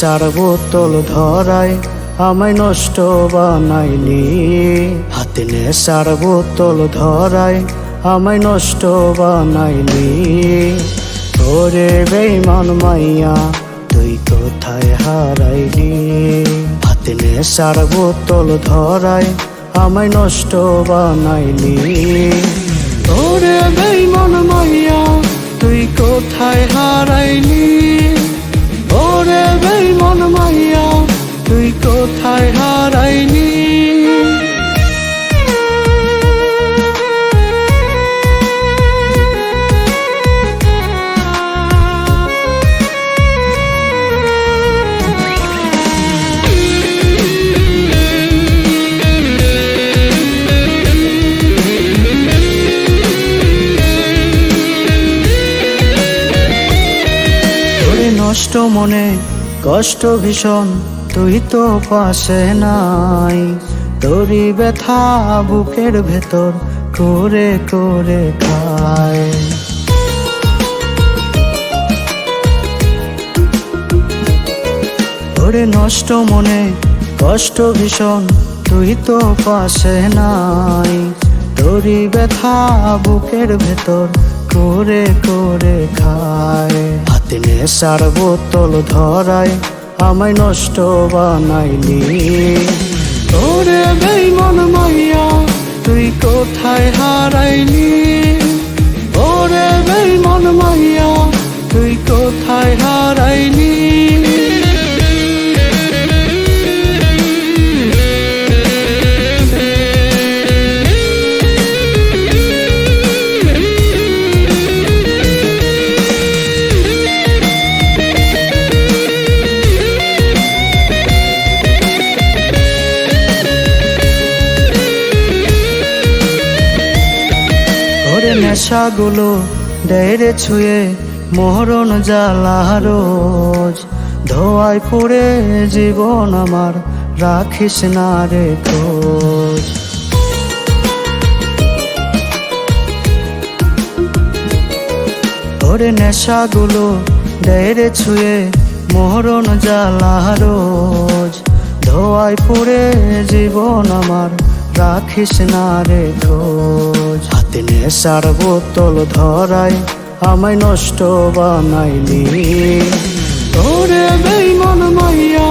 নেশার বোতল ধরায় আমায় নষ্ট বানাইলি। হাতে নেশার বোতল ধরায় আমায় নষ্ট বানাইলি। ওরে বেঈমান মাইয়া তুই কোথায় হারাইলি। হাতে নেশার বোতল ধরায় আমায় নষ্ট বানাইলি। ওরে বেঈমান মাইয়া তুই কোথায় হারাইলি। ওরে বেঈমান মাইয়া তুই কোথায় হারাইলি। নষ্ট মনে কষ্ট ভীষণ তুই তো পাশে নাই। তোরই ব্যথা বুকের ভেতর করে করে খায়। ওরে নষ্ট মনে কষ্ট ভীষণ তুই তো পাশে নাই। তোরই ব্যথা বুকের ভেতর করে করে খায়। হাতে নেশার বোতল ধরায় আমায় নষ্ট বানাইলি। ওরে বেঈমান মাইয়া তুই কোথায় হারাইলি। ওরে বেঈমান মাইয়া তুই কোথায় হারাইলি। নেশাগুলো ডেরে ছুঁয়ে মরণ জ্বালা রোজ। ধোয়ায় পুড়ে জীবন আমার রাখিস না রে খোঁজ। ওরে নেশাগুলো ডেরে ছুঁয়ে মরণ জ্বালা রোজ। ধোয়ায় পুড়ে জীবন আমার রাখিস না রে খোঁজ। হাতে নেশার বোতল ধরায় আমায় নষ্ট বানাইলি। ওরে বেঈমান মাইয়া